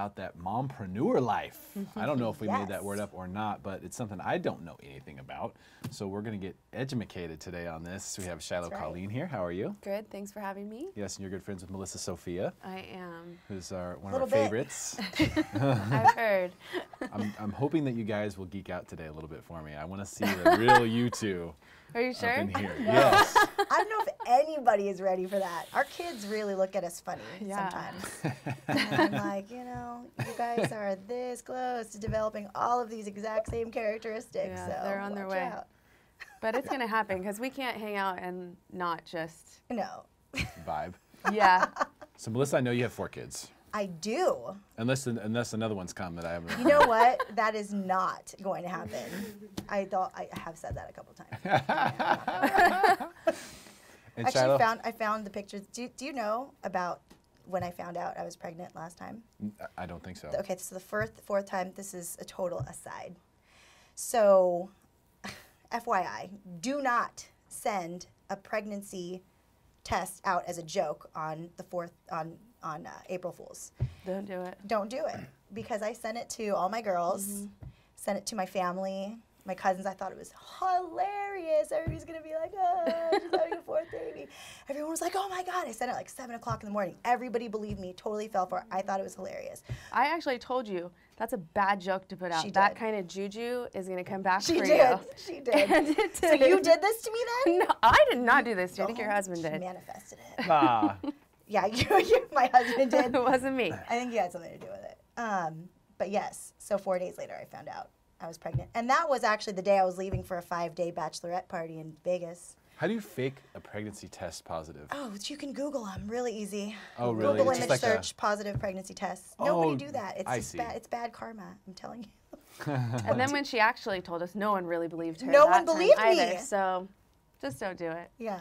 about that mompreneur life. I don't know if we made that word up or not, but it's something I don't know anything about. So we're going to get edumacated today on this. We have Shiloh, Colleen here. How are you? Good. Thanks for having me. Yes, and you're good friends with Melissa Sofia. I am. Who's one of our favorites. I've heard. I'm hoping that you guys will geek out today a little bit for me. I want to see the real you two. Are you sure? Up in here. Yes. I don't know if anybody is ready for that. Our kids really look at us funny sometimes. And I'm like, you know, you guys are this close to developing all of these exact same characteristics. Yeah, so they're on their way. out. But it's going to happen because we can't hang out and not just vibe. Yeah. So Melissa, I know you have 4 kids. I do. Unless another one's come that I haven't. You know what? That is not going to happen. I have said that a couple times. And Actually, Shiloh? I found the pictures. Do you know about when I found out I was pregnant last time? I don't think so. Okay, so the fourth time, this is a total aside. So, FYI, do not send a pregnancy test out as a joke on the on April Fool's. Don't do it. Don't do it, because I sent it to all my girls, sent it to my family, my cousins. I thought it was hilarious. Everybody's gonna be like, oh, she's having a 4th baby. Everyone was like, oh my God. I sent it like 7 o'clock in the morning. Everybody believed me, totally fell for it. I thought it was hilarious. I actually told you that's a bad joke to put out. She that did. kind of juju is going to come back She for did. you. She did. And it So did. you did this to me then? No, I did not do this to you. I think your husband She did. manifested it. Ah. Yeah, my husband did. It wasn't me. I think he had something to do with it. But yes, so 4 days later I found out I was pregnant. And that was actually the day I was leaving for a 5-day bachelorette party in Vegas. How do you fake a pregnancy test positive? Oh, you can Google them, really easy. Oh, really? Google It's image just like search positive pregnancy tests. Nobody do that. It's I just see. bad. It's bad karma, I'm telling you. And then when she actually told us, no one really believed her. No that one time believed me. either, so just don't do it. Yeah.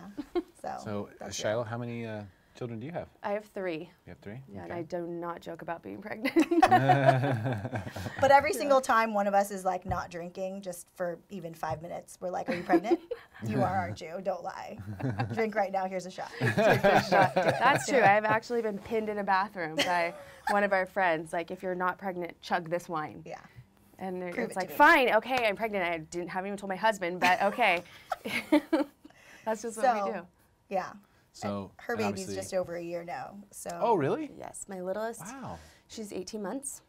So that's it. Shiloh, how many children do you have? I have 3. You have 3? Yeah, Okay. and I do not joke about being pregnant. But every single time one of us is like not drinking just for even 5 minutes, we're like, are you pregnant? You are, aren't you? Don't lie. Drink right now. Here's a shot. That's true. I've actually been pinned in a bathroom by one of our friends. Like, if you're not pregnant, chug this wine. Yeah. And Prove it's it like, to me. fine, okay, I'm pregnant. I haven't even told my husband, but okay. That's just what we do. Yeah. So Her and baby's obviously- just over a year now. So. Oh, really? Yes, my littlest. Wow. She's 18 months.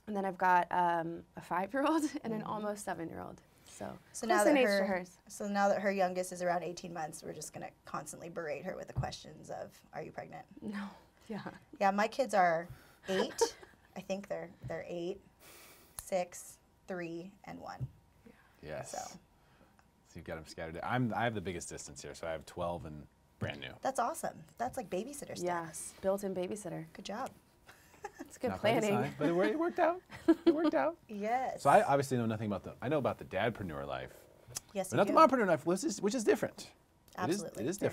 And then I've got a 5-year-old and an almost 7-year-old. So now close that in age to hers. So now that her youngest is around 18 months, we're just gonna constantly berate her with the questions of, "Are you pregnant?" No. Yeah. Yeah, my kids are 8. I think they're 8, 6, 3, and 1. Yes. So you've got them scattered. I have the biggest distance here, so I have 12 and brand new. that's awesome. That's like babysitter status. Yes. Built-in babysitter. Good job. It's good Not by planning. design, but it worked out. It worked out. Yes. So I obviously know nothing about I know about the dadpreneur life, Yes, but you not do. the mompreneur life, which is different. Absolutely. It is Very.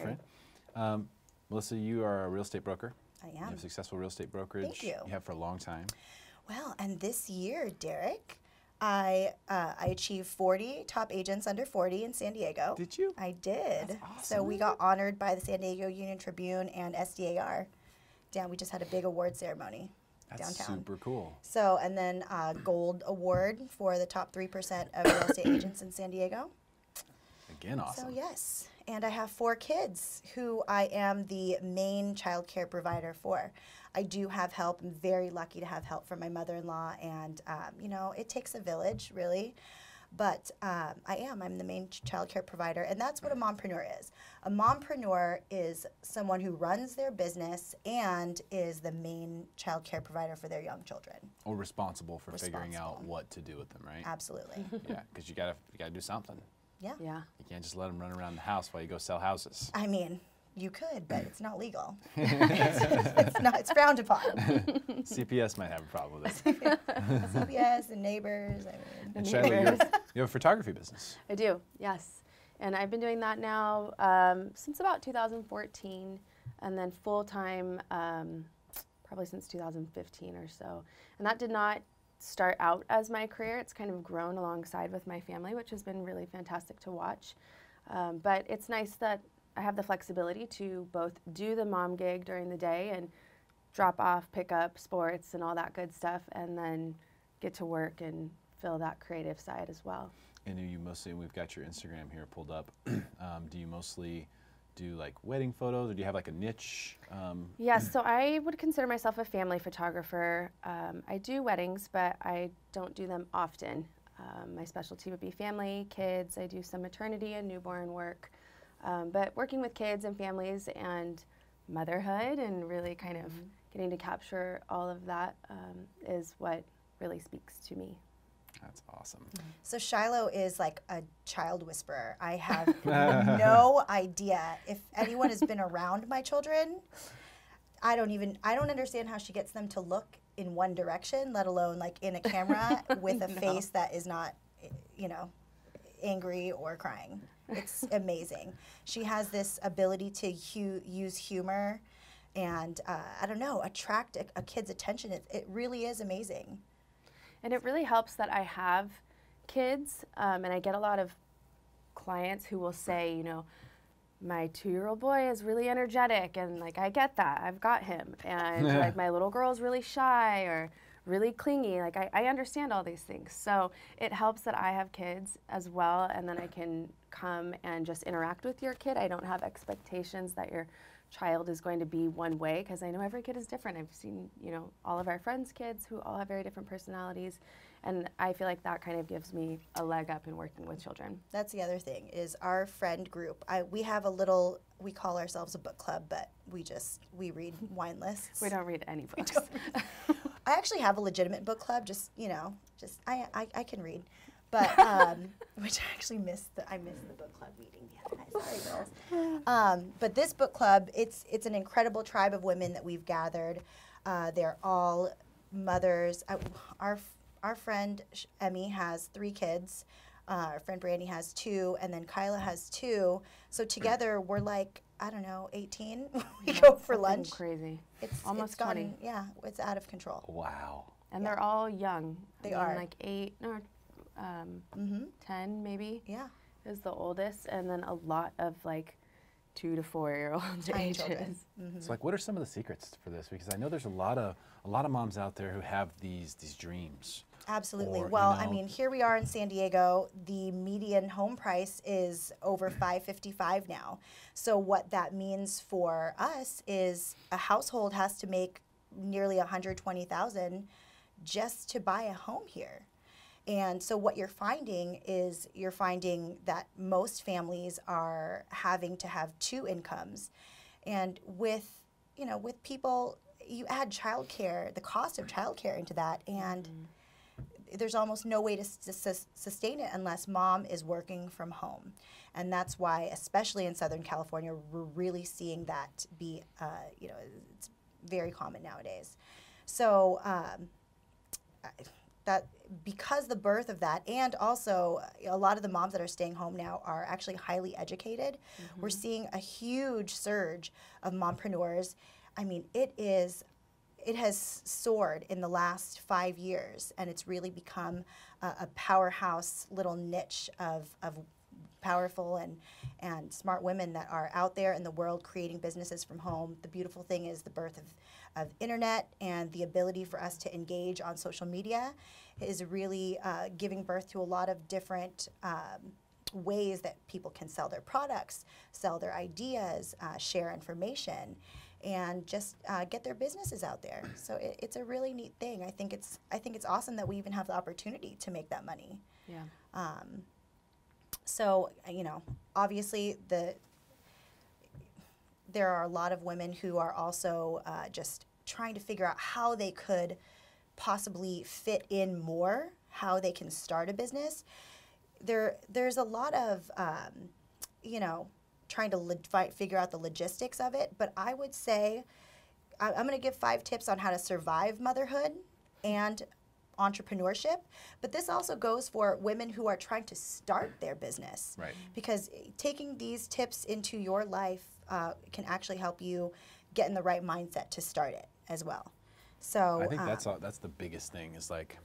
different. Melissa, you are a real estate broker. I You am. have successful real estate brokerage. Thank you. You have for a long time. Well, and this year, Derek, I achieved 40 top agents under 40 in San Diego. Did you? I did. That's awesome. So we got honored by the San Diego Union Tribune and SDAR. Damn, we just had a big award ceremony That's downtown. super cool. So, and then gold award for the top 3% of real estate agents in San Diego. Again, awesome. So yes, and I have 4 kids who I am the main child care provider for. I do have help. I'm very lucky to have help from my mother-in-law, and you know, it takes a village, really. But I'm the main child care provider, and that's what a mompreneur is. A mompreneur is someone who runs their business and is the main child care provider for their young children. Or responsible for figuring out Responsible. what to do with them, right? Absolutely. Yeah, because you gotta do something. Yeah. Yeah. You can't just let them run around the house while you go sell houses. I mean, you could, but it's not legal. It's frowned upon. CPS might have a problem with it. CPS and neighbors. I mean. And Shiloh, you have a photography business. I do, yes. And I've been doing that now since about 2014, and then full-time probably since 2015 or so. And that did not start out as my career. It's kind of grown alongside with my family, which has been really fantastic to watch. But it's nice that I have the flexibility to both do the mom gig during the day and drop off, pick up, sports, and all that good stuff, and then get to work and feel that creative side as well. And do you mostly, we've got your Instagram here pulled up, do you mostly do like wedding photos, or do you have like a niche? Yes, so I would consider myself a family photographer. I do weddings, but I don't do them often. My specialty would be family, kids. I do some maternity and newborn work. But working with kids and families and motherhood and really kind of getting to capture all of that is what really speaks to me. That's awesome. So Shiloh is like a child whisperer. I have no idea. If anyone has been around my children, I don't understand how she gets them to look in one direction, let alone like in a camera with a face that is not, you know, angry or crying. It's amazing. She has this ability to use humor and, I don't know, attract a kid's attention. It really is amazing. And it really helps that I have kids, and I get a lot of clients who will say, you know, my 2-year-old boy is really energetic, and like, I get that, I've got him. And like, my little girl is really shy or really clingy. Like, I understand all these things. So it helps that I have kids as well, and then I can come and just interact with your kid. I don't have expectations that your child is going to be one way, because I know every kid is different. I've seen, you know, all of our friends' kids who all have very different personalities, and I feel like that kind of gives me a leg up in working with children. That's the other thing, is our friend group. We have a little, we call ourselves a book club, but we read wine lists. We don't read any books. I actually have a legitimate book club, just, you know, I can read. But, which I actually missed I missed the book club meeting the other night. Sorry, girls. But this book club, it's an incredible tribe of women that we've gathered. They're all mothers. Our friend Emmy has 3 kids. Our friend Brandy has 2, and then Kyla has 2. So together we're like, I don't know, 18. We go for lunch. Crazy. It's almost gotten, 20. yeah, it's out of control. Wow. And they're all young. They are. Like 8 or 10 maybe. Yeah. Is the oldest, and then a lot of like 2 to 4-year-old ages. Children. So like, what are some of the secrets for this? Because I know there's a lot of moms out there who have these dreams. Absolutely. Or, well, you know, I mean, here we are in San Diego. The median home price is over $555 now. So what that means for us is a household has to make nearly $120,000 just to buy a home here. And so what you're finding that most families are having to have 2 incomes. And with people, you add childcare, the cost of childcare into that, and there's almost no way to sustain it unless mom is working from home. And that's why, especially in Southern California, we're really seeing that be, it's very common nowadays. So that because the birth of that, and also a lot of the moms that are staying home now are actually highly educated. We're seeing a huge surge of mompreneurs. I mean, it has soared in the last 5 years, and it's really become a powerhouse little niche of powerful and smart women that are out there in the world creating businesses from home. The beautiful thing is the birth of internet and the ability for us to engage on social media is really giving birth to a lot of different ways that people can sell their products, sell their ideas, share information, and just get their businesses out there. So it's a really neat thing. I think it's awesome that we even have the opportunity to make that money. Yeah. So, you know, obviously there are a lot of women who are also just trying to figure out how they could possibly fit in more, how they can start a business. There's a lot of, trying to figure out the logistics of it, but I would say I'm going to give 5 tips on how to survive motherhood and entrepreneurship, but this also goes for women who are trying to start their business. Right. Because taking these tips into your life can actually help you get in the right mindset to start it as well. So I think that's the biggest thing is like,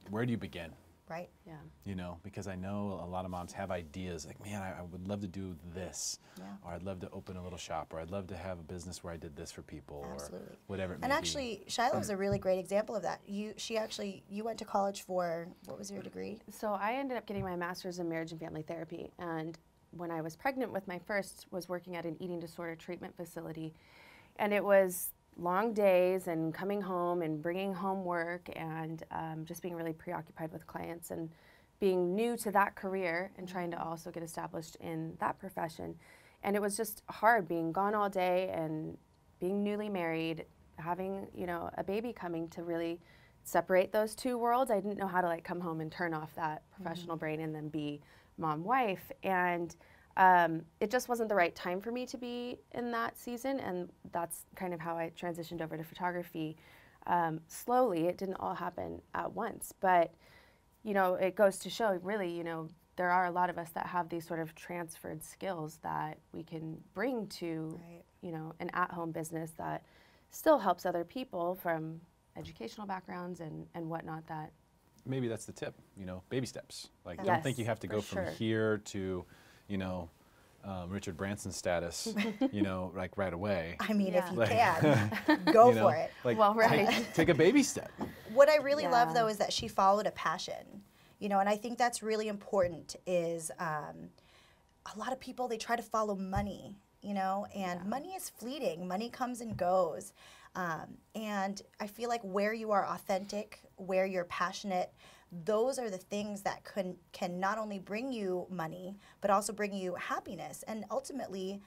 where do you begin? Right. Yeah. You know, because I know a lot of moms have ideas like, man, I would love to do this, or I'd love to open a little shop, or I'd love to have a business where I did this for people, Absolutely. or whatever it may And be. actually, Shiloh is a really great example of that. You went to college for, what was your degree? So I ended up getting my master's in marriage and family therapy, and when I was pregnant with my first, was working at an eating disorder treatment facility, and it was long days and coming home and bringing home work and just being really preoccupied with clients and being new to that career and trying to also get established in that profession. And it was just hard being gone all day and being newly married, having, you know, a baby coming to really separate those two worlds. I didn't know how to like come home and turn off that professional brain and then be mom, wife. And it just wasn't the right time for me to be in that season, and that's kind of how I transitioned over to photography. Slowly, it didn't all happen at once, but you know, it goes to show really, you know, there are a lot of us that have these sort of transferred skills that we can bring to, you know, an at-home business that still helps other people from educational backgrounds and whatnot. That maybe that's the tip, you know, baby steps. Like, Yes, don't think you have to go for from sure. here to, you know, Richard Branson status, you know, like right away. I mean, Yeah. if you Like, can, go you know, for it. Like, Well, right. take a baby step. What I really love, Yeah. though, is that she followed a passion, you know, and I think that's really important is a lot of people, they try to follow money, you know, and money is fleeting. Money comes and goes. And I feel like where you are authentic, where you're passionate, those are the things that can not only bring you money, but also bring you happiness. And ultimately,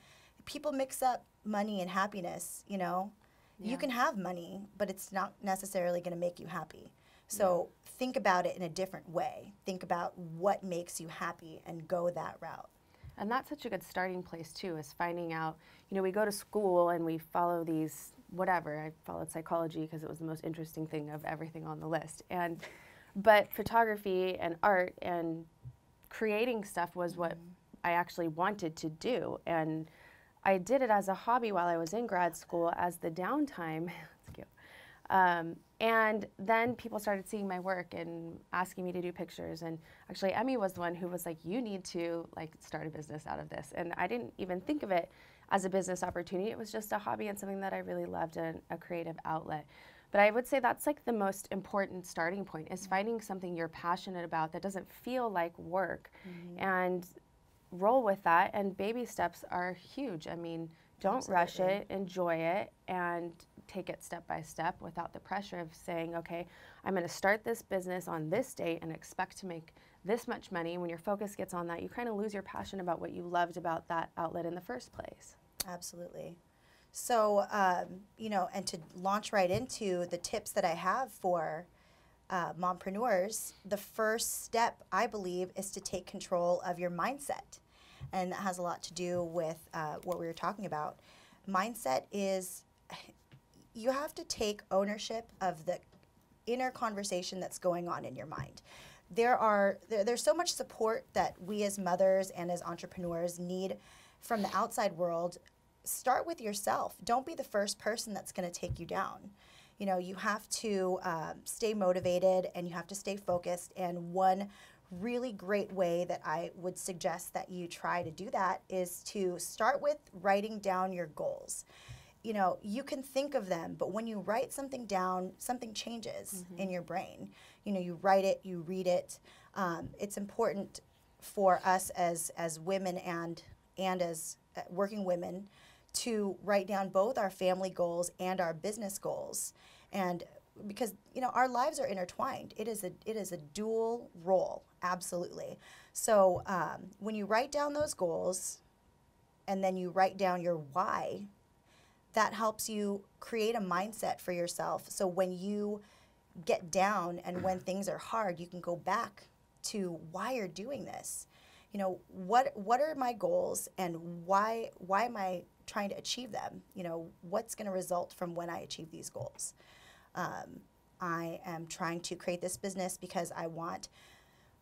people mix up money and happiness, you know. Yeah. You can have money, but it's not necessarily going to make you happy. So think about it in a different way. Think about what makes you happy and go that route. And that's such a good starting place too, is finding out, you know, we go to school and we follow these, whatever, I followed psychology because it was the most interesting thing of everything on the list. But photography and art and creating stuff was what I actually wanted to do. And I did it as a hobby while I was in grad school as the downtime. That's cute. And then people started seeing my work and asking me to do pictures. And actually, Emmy was the one who was like, you need to like start a business out of this. And I didn't even think of it as a business opportunity. It was just a hobby and something that I really loved and a creative outlet. But I would say that's like the most important starting point, is finding something you're passionate about that doesn't feel like work, and roll with that. And baby steps are huge. I mean, don't rush it, enjoy it, and take it step by step without the pressure of saying, okay, I'm going to start this business on this date and expect to make this much money. When your focus gets on that, you kind of lose your passion about what you loved about that outlet in the first place. Absolutely. So, you know, and to launch right into the tips that I have for mompreneurs, the first step, I believe, is to take control of your mindset. And that has a lot to do with what we were talking about. Mindset is, you have to take ownership of the inner conversation that's going on in your mind. There's so much support that we as mothers and as entrepreneurs need from the outside world. Start with yourself. Don't be the first person that's going to take you down. You know, you have to stay motivated and you have to stay focused. And one really great way that I would suggest that you try to do that is to start with writing down your goals. You know, you can think of them, but when you write something down, something changes in your brain. You know, you write it, you read it. It's important for us as women and as working women to write down both our family goals and our business goals. And because, you know, our lives are intertwined. It is a dual role, absolutely. So when you write down those goals and then you write down your why, that helps you create a mindset for yourself. So when you get down and when things are hard, you can go back to why you're doing this. You know, what are my goals and why am I trying to achieve them? You know, what's going to result from when I achieve these goals? I am trying to create this business because I want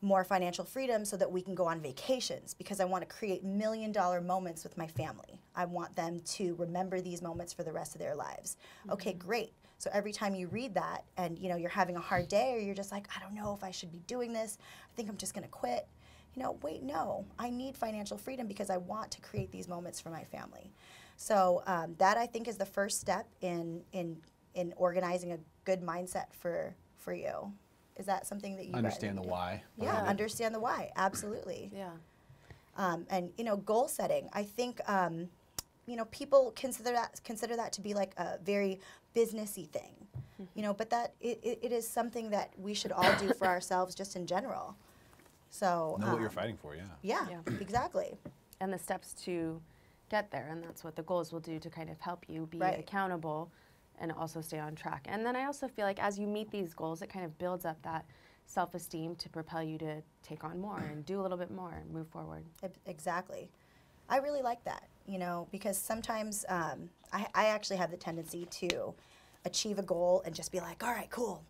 more financial freedom so that we can go on vacations, because I want to create million-dollar moments with my family. I want them to remember these moments for the rest of their lives. Okay, great. So every time you read that and you know you're having a hard day, or you're just like, I don't know if I should be doing this, I think I'm just going to quit. You know, wait, no, I need financial freedom because I want to create these moments for my family. So that, I think, is the first step in organizing a good mindset for you. Is that something that you understand the why? Yeah, understand the why. Absolutely. Yeah. And you know, goal setting. I think you know, people consider that to be like a very businessy thing. You know, but that it is something that we should all do for ourselves, just in general. So know what you're fighting for. Yeah, exactly. And the steps to get there, and that's what the goals will do to kind of help you be Right. accountable and also stay on track. And then I also feel like as you meet these goals, it kind of builds up that self-esteem to propel you to take on more and do a little bit more and move forward. Exactly. I really like that, you know, because sometimes I actually have the tendency to achieve a goal and just be like, all right, cool,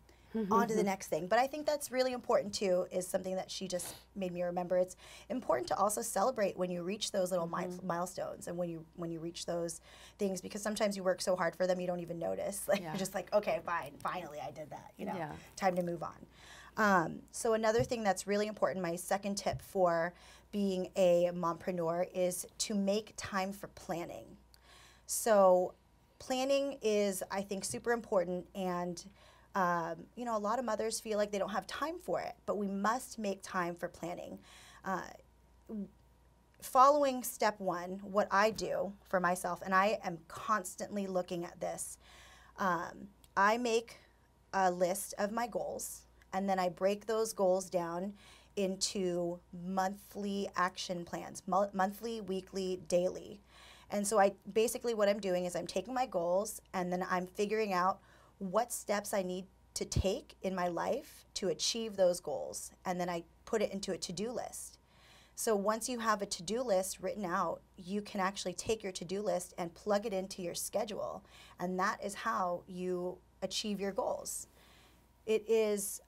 on to the next thing. But I think that's really important too, is something that she just made me remember. It's important to also celebrate when you reach those little milestones, and when you reach those things, because sometimes you work so hard for them you don't even notice. Like you're just like, okay, fine, finally I did that, you know, time to move on. So another thing that's really important, my second tip for being a mompreneur, is to make time for planning. So planning is, I think, super important, and you know, a lot of mothers feel like they don't have time for it, but we must make time for planning. Following step one, what I do for myself, and I am constantly looking at this, I make a list of my goals, and then I break those goals down into monthly action plans, monthly, weekly, daily. And so basically what I'm doing is I'm taking my goals, and then I'm figuring out what steps I need to take in my life to achieve those goals. And then I put it into a to-do list. So once you have a to-do list written out, you can actually take your to-do list and plug it into your schedule. And that is how you achieve your goals. It is,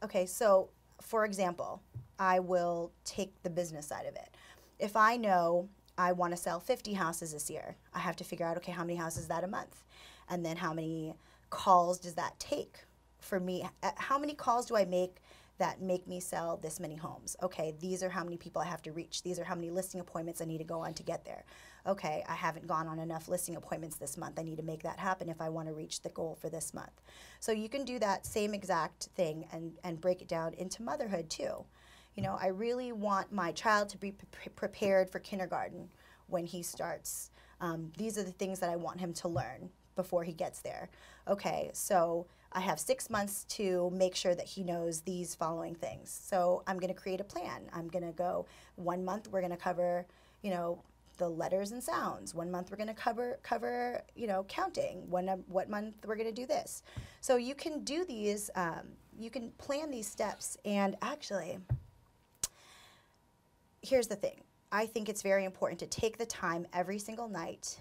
okay, so for example, I will take the business side of it. If I know I want to sell 50 houses this year, I have to figure out, okay, how many houses is that a month? And then how many calls does that take for me? How many calls do I make that make me sell this many homes? Okay, these are how many people I have to reach. These are how many listing appointments I need to go on to get there. Okay, I haven't gone on enough listing appointments this month. I need to make that happen if I want to reach the goal for this month. So you can do that same exact thing and break it down into motherhood too. You know, I really want my child to be prepared for kindergarten when he starts. These are the things that I want him to learn before he gets there. Okay, so I have 6 months to make sure that he knows these following things. So I'm going to create a plan. I'm going to go 1 month, we're going to cover, you know, the letters and sounds. 1 month we're going to cover, you know, counting. What month we're going to do this. So you can do these, you can plan these steps. And actually, here's the thing. I think it's very important to take the time every single night,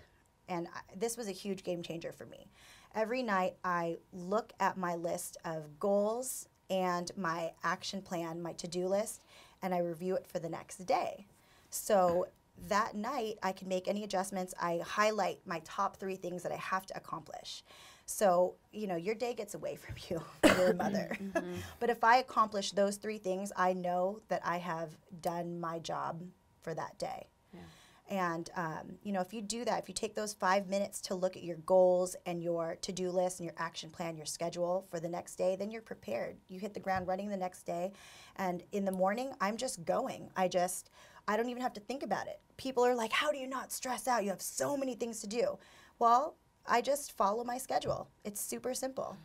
and this was a huge game changer for me. Every night I look at my list of goals and my action plan, my to-do list, and I review it for the next day. So that night I can make any adjustments. I highlight my top 3 things that I have to accomplish. So, you know, your day gets away from you, you're a mother. But if I accomplish those 3 things, I know that I have done my job for that day. And, you know, if you do that, if you take those 5 minutes to look at your goals and your to-do list and your action plan, your schedule for the next day, then you're prepared. You hit the ground running the next day. And in the morning, I'm just going. I don't even have to think about it. People are like, how do you not stress out? You have so many things to do. Well, I just follow my schedule. It's super simple.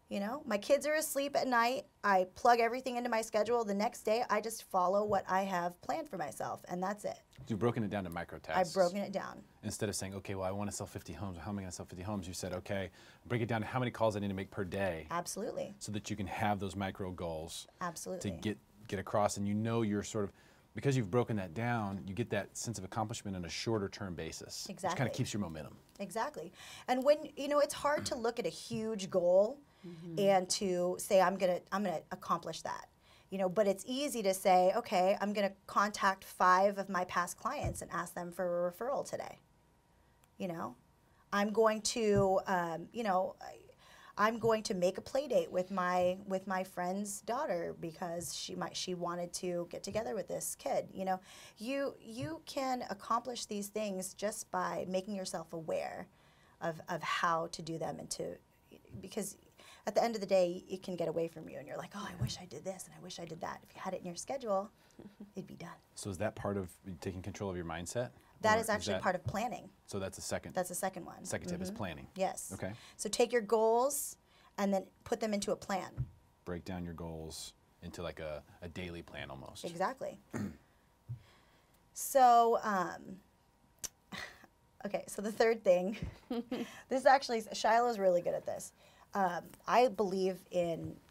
You know, my kids are asleep at night. I plug everything into my schedule. The next day, I just follow what I have planned for myself, and that's it. You've broken it down to micro tasks. I've broken it down. Instead of saying, okay, well, I want to sell 50 homes. How am I going to sell 50 homes? You said, okay, break it down to how many calls I need to make per day. Absolutely. So that you can have those micro goals. Absolutely. To get across, and you know you're sort of, because you've broken that down, you get that sense of accomplishment on a shorter term basis. Exactly. Which kind of keeps your momentum. Exactly. And when, you know, it's hard to look at a huge goal and to say, I'm gonna accomplish that. You know, but it's easy to say, okay, I'm going to contact 5 of my past clients and ask them for a referral today. You know, I'm going to, you know, I'm going to make a play date with my friend's daughter because she wanted to get together with this kid. You know, you can accomplish these things just by making yourself aware of how to do them, because at the end of the day, it can get away from you, and you're like, oh, I wish I did this, and I wish I did that. If you had it in your schedule, it'd be done. So is that part of taking control of your mindset? That is actually part of planning. So that's a second. That's the second one. Second tip is planning. Yes. Okay. So take your goals and then put them into a plan. Break down your goals into like a daily plan almost. Exactly. So, okay, so the third thing, this is actually, Shiloh's really good at this. I believe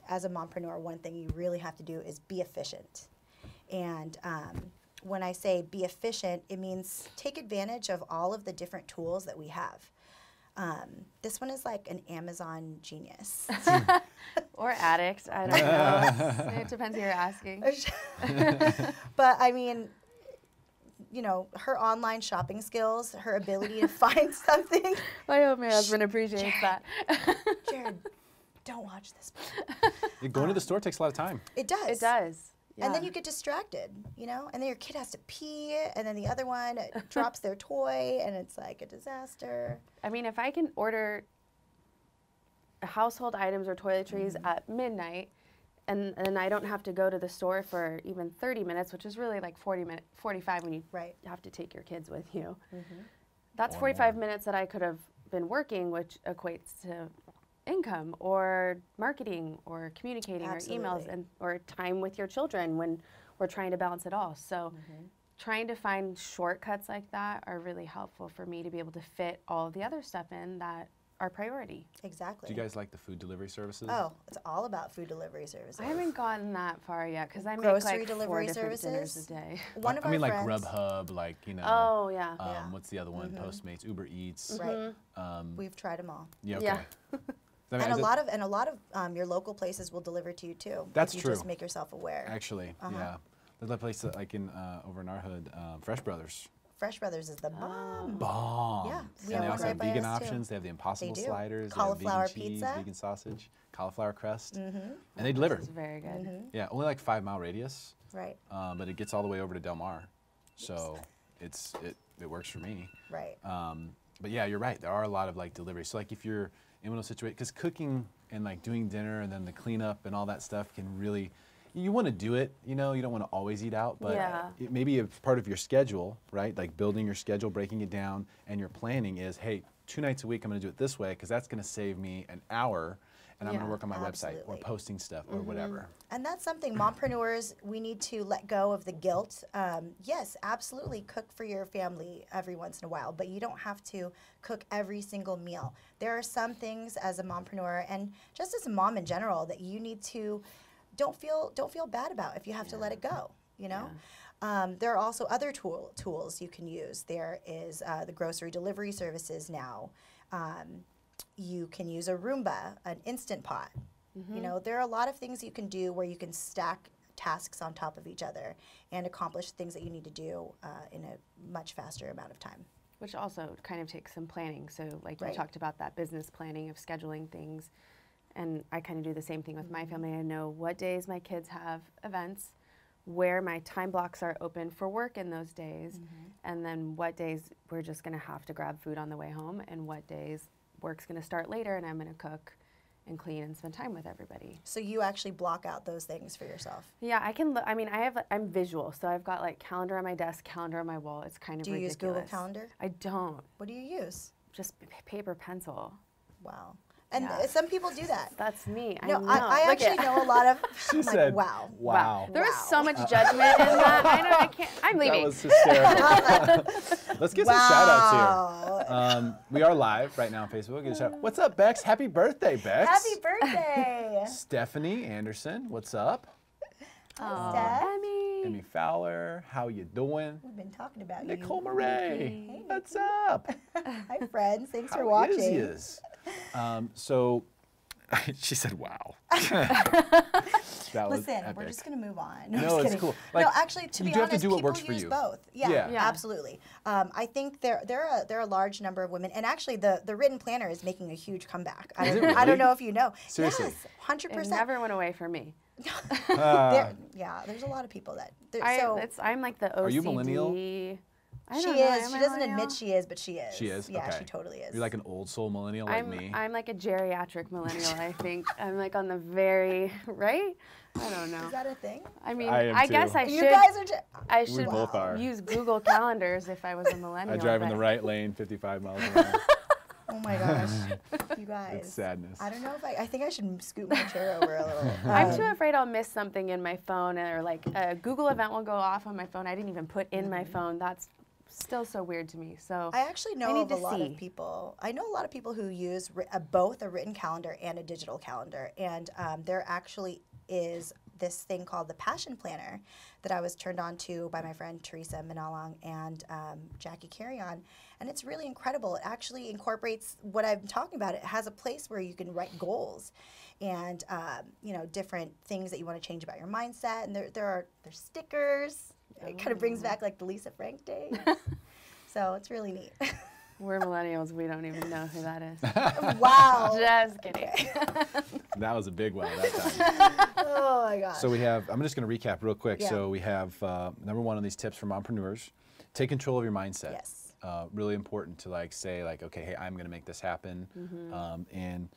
as a mompreneur, one thing you really have to do is be efficient. And when I say be efficient, it means take advantage of all of the different tools that we have. This one is like an Amazon genius. Or addict, I don't know. It depends who you're asking. But I mean, you know, her online shopping skills, her ability to find something. I hope my husband appreciates that. Jared, don't watch this. Going to the store takes a lot of time. It does. It does. Yeah. And then you get distracted, you know, and then your kid has to pee, and then the other one drops their toy, and it's like a disaster. I mean, if I can order household items or toiletries at midnight, and I don't have to go to the store for even 30 minutes, which is really like 45 when you have to take your kids with you. That's 45 minutes that I could have been working, which equates to income or marketing or communicating or emails or time with your children when we're trying to balance it all. So trying to find shortcuts like that are really helpful for me to be able to fit all of the other stuff in that are priority. Exactly. Do you guys like the food delivery services? Oh, it's all about food delivery services. I haven't gotten that far yet because I make grocery like delivery 4 different services dinners a day. One of I mean, our like friends, Grubhub, like, you know. Oh, yeah. What's the other one? Postmates, Uber Eats. right? We've tried them all. Yeah. Okay. Yeah. I mean, And a lot of your local places will deliver to you too. That's if you true. Just make yourself aware. Actually, yeah. There's a place that, like over in our hood, Fresh Brothers. Fresh Brothers is the bomb. Bomb. Yeah, we And they have also one have right by vegan us, too. options. They have the Impossible They do. sliders. Cauliflower they have vegan cheese, pizza. vegan sausage, cauliflower crust, and they deliver. It's very good. Yeah, only like 5-mile radius, Right. but it gets all the way over to Del Mar, so it works for me. Right. But yeah, you're right. There are a lot of like deliveries. So like if you're in one of those situations, because cooking and like doing dinner and then the cleanup and all that stuff can really, you want to do it, you know, you don't want to always eat out, but it maybe it's part of your schedule, right? Like building your schedule, breaking it down, and your planning is, hey, 2 nights a week I'm going to do it this way because that's going to save me an hour, and I'm going to work on my website or posting stuff or whatever. And that's something mompreneurs, we need to let go of the guilt. Yes, absolutely cook for your family every once in a while, but you don't have to cook every single meal. There are some things as a mompreneur and just as a mom in general that you need to don't feel bad about if you have to let it go, you know? There are also other tools you can use. There is the grocery delivery services now. You can use a Roomba, an Instant Pot. You know, there are a lot of things you can do where you can stack tasks on top of each other and accomplish things that you need to do in a much faster amount of time. Which also kind of takes some planning. So like you talked about that business planning of scheduling things. And I kind of do the same thing with my family. I know what days my kids have events, where my time blocks are open for work in those days, and then what days we're just going to have to grab food on the way home, and what days work's going to start later and I'm going to cook and clean and spend time with everybody. So you actually block out those things for yourself? Yeah, I can. I mean, I'm visual, so I've got like calendar on my desk, calendar on my wall. It's kind of ridiculous. Do you use Google Calendar? I don't. What do you use? Just paper, pencil. Wow. And some people do that. That's me. No, I know. I actually know a lot of. She I'm said, like, wow. Wow. There was so much judgment in that. I know. I can't. I'm leaving. That was hysterical. Let's get some shout outs here. We are live right now on Facebook. Get a shout. What's up, Bex? Happy birthday, Bex. Happy birthday. Stephanie Anderson, what's up? Hi, Steph. Emmy Fowler, how you doing? We've been talking about Nicole you. Murray, what's up? Hi, friends. Thanks for How watching. is yous? So, she said, wow. That was Listen, epic. we're just gonna move on. No, I'm just it's kidding. cool. No, Like, actually, to you be do have honest, to do what people works for use you. both. Yeah. Absolutely. I think there are a large number of women, and actually, the written planner is making a huge comeback. I Is it don't really? know if you know. Seriously? Yes, 100%. It never went away from me. There's a lot of people that. I'm like the OCD. Are you millennial? I She don't know. is. She doesn't admit she is, but she is. She is? Yeah, Okay. she totally is. You're like an old soul millennial like me. I'm like a geriatric millennial, I think. I'm like on the very, right? I don't know. Is that a thing? I mean, I am I guess too. I You should. guys are. I We should both are. use Google Calendars if I was a millennial. I drive in the but- right lane, 55 miles an hour. Oh my gosh, you guys. It's sadness. I don't know if I think I should scoot my chair over a little. I'm too afraid I'll miss something in my phone, or like a Google event will go off on my phone. I didn't even put in my phone. That's still so weird to me. So I actually know need of to a lot see. of people. I know a lot of people who use both a written calendar and a digital calendar, and there actually is this thing called the Passion Planner that I was turned on to by my friend Teresa Minalong and Jackie Carrion, and it's really incredible. It actually incorporates what I'm talking about. It has a place where you can write goals and different things that you want to change about your mindset, and there's stickers. It kind of brings back like the Lisa Frank days. So it's really neat. we're millennials. We don't even know who that is. Wow. Just kidding. That was a big one that time. Oh my gosh. So we have, I'm just going to recap real quick. Yeah. So we have number one on these tips for mompreneurs, take control of your mindset. Yes. Really important to say okay, hey, I'm going to make this happen. And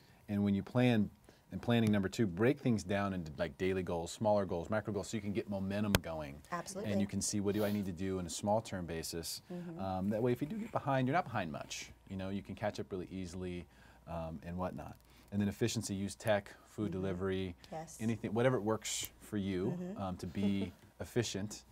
when you plan, and planning number two, break things down into like daily goals, smaller goals, micro goals, so you can get momentum going. Absolutely. And you can see what do I need to do in a small term basis. That way, if you do get behind, you're not behind much. You can catch up really easily and whatnot. And then efficiency, use tech, food delivery, anything, whatever works for you to be efficient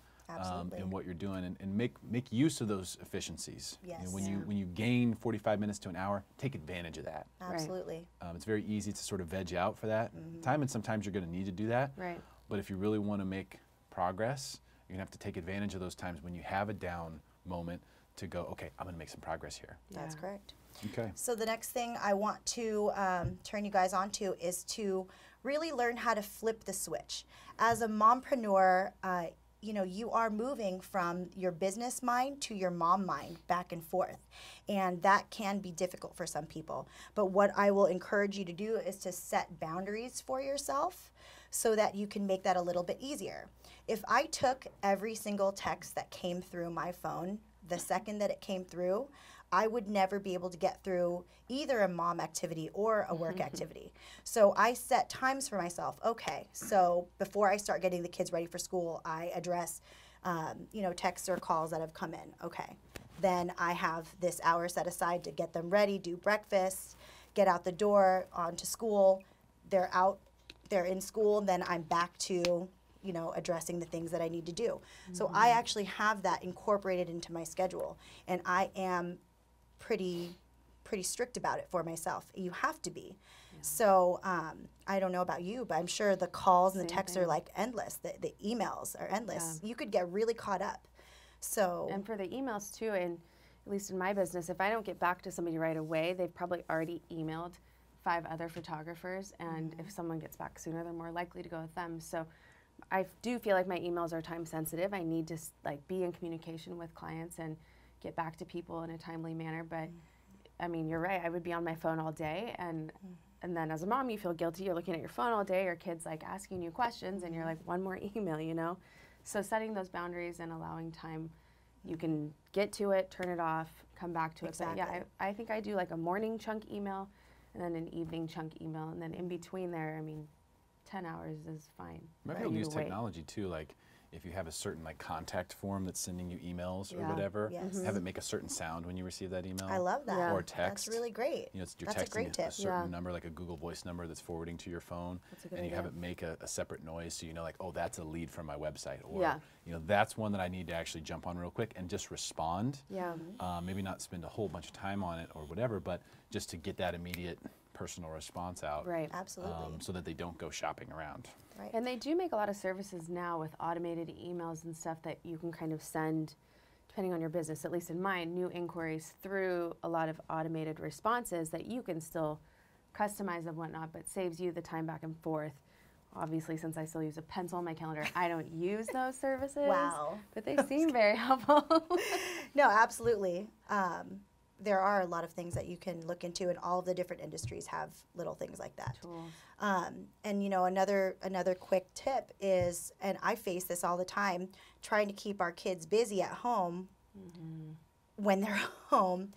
in what you're doing, and make use of those efficiencies. Yes. When you gain 45 minutes to an hour, take advantage of that. Absolutely. It's very easy to sort of veg out for that time, and sometimes you're going to need to do that. Right. But if you really want to make progress, you're going to have to take advantage of those times when you have a down moment to go, okay, I'm going to make some progress here. That's correct. Okay. So the next thing I want to turn you guys on to is to really learn how to flip the switch. As a mompreneur, you are moving from your business mind to your mom mind back and forth. And that can be difficult for some people. But what I will encourage you to do is to set boundaries for yourself so that you can make that a little bit easier. If I took every single text that came through my phone, the second that it came through, I would never be able to get through either a mom activity or a work activity. So I set times for myself. Okay, so before I start getting the kids ready for school, I address, texts or calls that have come in. Okay, then I have this hour set aside to get them ready, do breakfast, get out the door, on to school. They're out, they're in school, and then I'm back to addressing the things that I need to do. So I actually have that incorporated into my schedule, and I am pretty strict about it for myself. You have to be. Yeah. So I don't know about you, but I'm sure the calls and the texts are like endless. The emails are endless. Yeah. You could get really caught up. So and for the emails too, and at least in my business, if I don't get back to somebody right away, they've probably already emailed 5 other photographers, and if someone gets back sooner, they're more likely to go with them. So I do feel like my emails are time sensitive. I need to be in communication with clients and get back to people in a timely manner. But I mean, you're right. I would be on my phone all day, and then as a mom, you feel guilty. You're looking at your phone all day. Your kid's asking you questions, and you're like, one more email, So setting those boundaries and allowing time, you can get to it, turn it off, come back to it. But yeah, I think I do a morning chunk email, and then an evening chunk email, and then in between there, 10 hours is fine. Maybe you'll use technology too, if you have a certain contact form that's sending you emails or whatever, have it make a certain sound when you receive that email. I love that. Or text. That's really great. You're that's texting a great tip. a certain number, like a Google Voice number that's forwarding to your phone, and you have it make a separate noise, so oh, that's a lead from my website, or that's one that I need to actually jump on real quick and just respond. Yeah. Maybe not spend a whole bunch of time on it or whatever, but just to get that immediate personal response out. Right. Absolutely. So that they don't go shopping around. Right. And they do make a lot of services now with automated emails and stuff that you can kind of send, depending on your business, at least in mine, new inquiries through a lot of automated responses that you can still customize and whatnot, but saves you the time back and forth obviously, since I still use a pencil on my calendar, I don't use those services. Wow. But they seem very helpful. No, absolutely. There are a lot of things that you can look into, and all of the different industries have little things like that. Tools. And you know, another quick tip is, and I face this all the time, trying to keep our kids busy at home when they're home,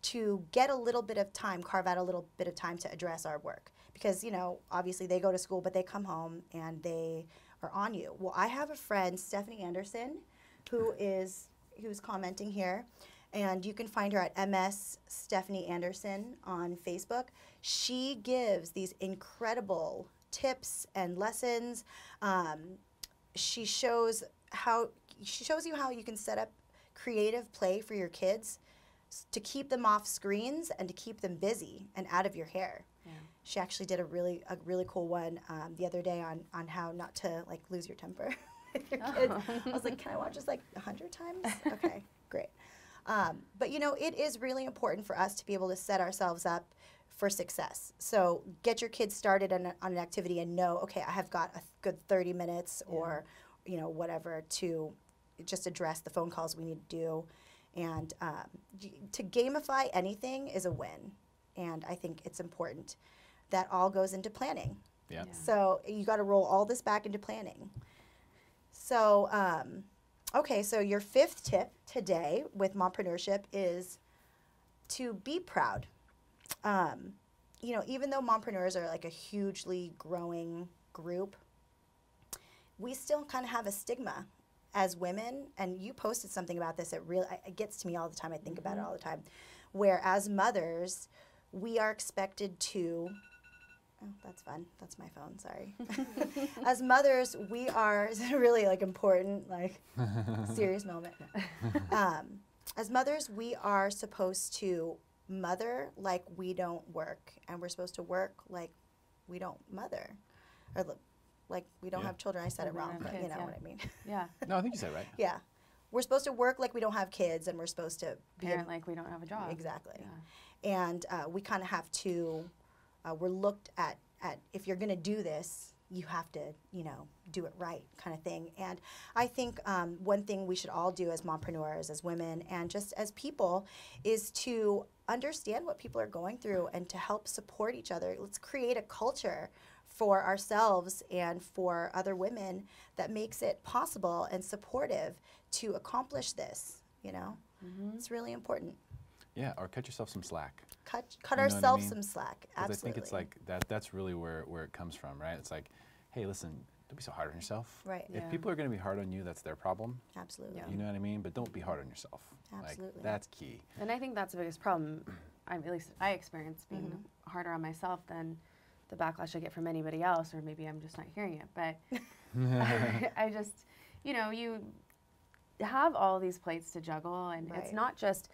to get a little bit of time, carve out a little bit of time to address our work. Because, you know, obviously they go to school, but they come home and they are on you. Well, I have a friend, Stephanie Anderson, who's commenting here. And you can find her at MS Stephanie Anderson on Facebook. She gives these incredible tips and lessons. She shows you how you can set up creative play for your kids to keep them off screens and to keep them busy and out of your hair. Yeah. She actually did a really cool one the other day on how not to like lose your temper with your kids. I was like, can I watch this like 100 times? Okay, great. But you know, it is really important for us to be able to set ourselves up for success. So get your kids started on an activity and know, okay, I have got a good 30 minutes or, you know, whatever to just address the phone calls we need to do. And to gamify anything is a win. And I think it's important. That all goes into planning. Yeah. So you got to roll all this back into planning. So, okay, so your fifth tip today with mompreneurship is to be proud. You know, even though mompreneurs are like a hugely growing group, we still kind of have a stigma as women, and you posted something about this. It gets to me all the time. I think about it all the time. Where as mothers, we are expected to. Oh, that's fun. That's my phone. Sorry. As mothers, we are really like important, like serious moment. As mothers, we are supposed to mother like we don't work, and we're supposed to work like we don't mother, or like we don't have children. I said it wrong, but you know what I mean. Yeah. No, I think you said it right. Yeah. We're supposed to work like we don't have kids, and we're supposed to parent like we don't have a job. Exactly. Yeah. And we kind of have to, we're looked at if you're going to do this, you have to, you know, do it right kind of thing. And I think one thing we should all do as mompreneurs, as women, and just as people, is to understand what people are going through and to help support each other. Let's create a culture for ourselves and for other women that makes it possible and supportive to accomplish this, you know. It's really important. Yeah, or cut yourself some slack. Cut ourselves some slack. Absolutely. I think it's like that's really where it comes from, right? It's like, hey, listen, don't be so hard on yourself. Right. If people are going to be hard on you, that's their problem. Absolutely. You know what I mean? But don't be hard on yourself. Absolutely. Like, that's key. And I think that's the biggest problem. At least I experience being harder on myself than the backlash I get from anybody else, or maybe I'm just not hearing it. But I just, you know, you have all these plates to juggle, and it's not just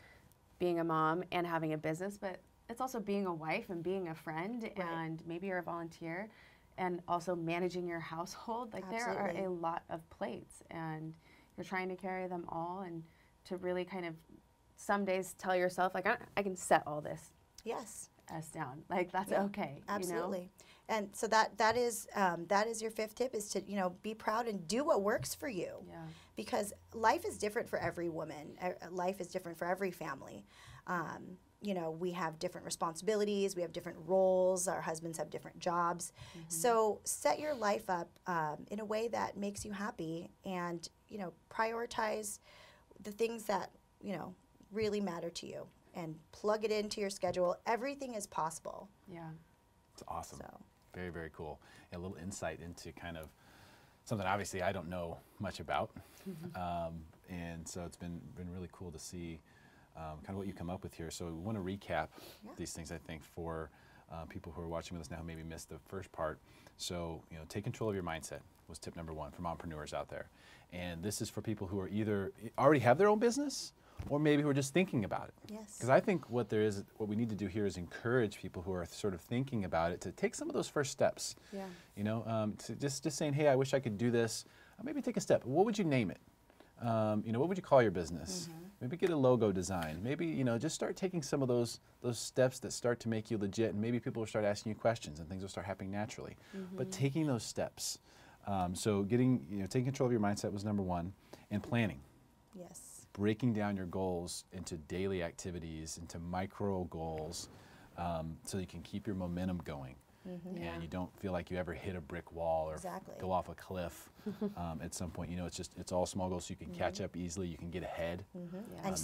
being a mom and having a business, but it's also being a wife and being a friend, and maybe you're a volunteer, and also managing your household. Like there are a lot of plates, and you're trying to carry them all, and to really kind of some days tell yourself, like, I can set all this down. Like that's okay. Absolutely. You know? And so that is your fifth tip, is to, you know, be proud and do what works for you. Yeah. Because life is different for every woman. Life is different for every family. You know, we have different responsibilities. We have different roles. Our husbands have different jobs. So set your life up in a way that makes you happy, and, you know, prioritize the things that, you know, really matter to you, and plug it into your schedule. Everything is possible. Yeah. It's awesome. So. Very, very cool. A little insight into kind of something obviously I don't know much about. And so it's been really cool to see kind of what you come up with here. So we want to recap these things, I think, for people who are watching with us now who maybe missed the first part. So, you know, take control of your mindset was tip number one for mompreneurs out there. And this is for people who are either already have their own business, or maybe who are just thinking about it. Yes. Because I think what we need to do here is encourage people who are sort of thinking about it to take some of those first steps. Yeah. You know, to just saying, hey, I wish I could do this. Maybe take a step. What would you name it? You know, what would you call your business? Maybe get a logo design. Maybe, you know, just start taking some of those steps that start to make you legit, and maybe people will start asking you questions and things will start happening naturally. But taking those steps. So getting, you know, taking control of your mindset was number one, and planning. Yes. Breaking down your goals into daily activities, into micro goals, so you can keep your momentum going. And you don't feel like you ever hit a brick wall or go off a cliff at some point. You know, it's all small goals, so you can catch up easily. You can get ahead. And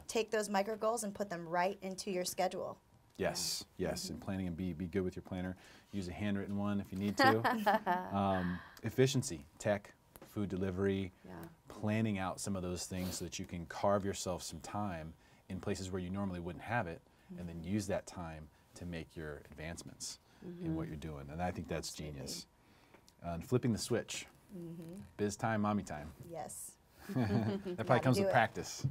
take those micro goals and put them right into your schedule. Yes, yes, and planning, and be good with your planner. Use a handwritten one if you need to. Efficiency, tech, food delivery, planning out some of those things so that you can carve yourself some time in places where you normally wouldn't have it, and then use that time to make your advancements in what you're doing. And I think that's genius. And flipping the switch. Biz time, mommy time. Yes. That probably comes with practice.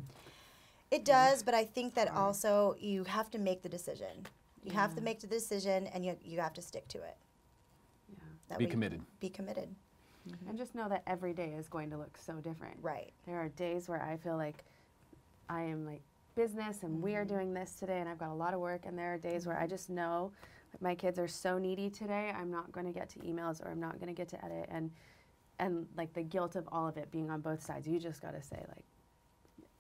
It does, but I think that also you have to make the decision. You have to make the decision, and you have to stick to it. Be committed. Be committed. And just know that every day is going to look so different. Right. There are days where I feel like I am like business and we are doing this today and I've got a lot of work, and there are days where I just know that my kids are so needy today, I'm not going to get to emails, or I'm not going to get to edit, and like the guilt of all of it being on both sides. You just got to say, like,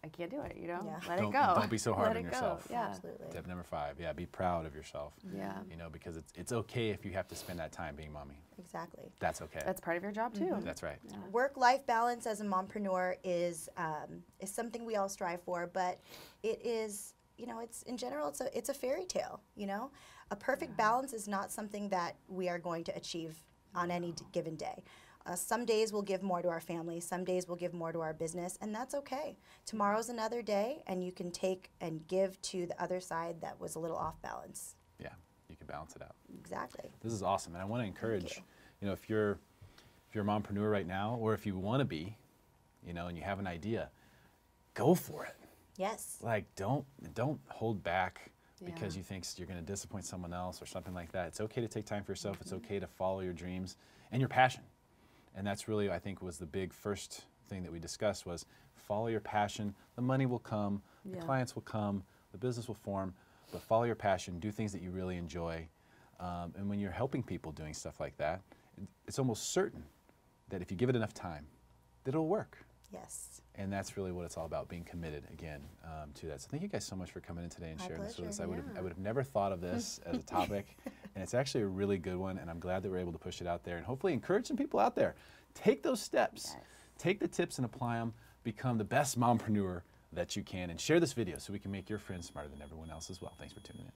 I can't do it, you know? Let it go. Don't be so hard on yourself. Yeah, absolutely. Tip number 5, be proud of yourself. Yeah. You know, because it's okay if you have to spend that time being mommy. Exactly. That's okay. That's part of your job too. That's right. Yeah. Work-life balance as a mompreneur is something we all strive for, but it is, you know, it's in general, it's a fairy tale, you know? A perfect balance is not something that we are going to achieve on any given day. Some days we'll give more to our family, some days we'll give more to our business, and that's okay. Tomorrow's another day, and you can take and give to the other side that was a little off balance. Yeah, you can balance it out. Exactly. This is awesome, and I want to encourage, you know, if you're a mompreneur right now, or if you want to be, you know, and you have an idea, go for it. Yes. Like, don't hold back because you think you're going to disappoint someone else or something like that. It's okay to take time for yourself. It's okay to follow your dreams and your passion. And that's really, I think, was the big first thing that we discussed, was follow your passion. The money will come, the clients will come, the business will form, but follow your passion, do things that you really enjoy. And when you're helping people doing stuff like that, it's almost certain that if you give it enough time, that it'll work. Yes. And that's really what it's all about, being committed, again, to that. So thank you guys so much for coming in today and sharing this with us. I would have never thought of this as a topic, and it's actually a really good one, and I'm glad that we're able to push it out there and hopefully encourage some people out there. Take those steps. Take the tips and apply them. Become the best mompreneur that you can, and share this video so we can make your friends smarter than everyone else as well. Thanks for tuning in.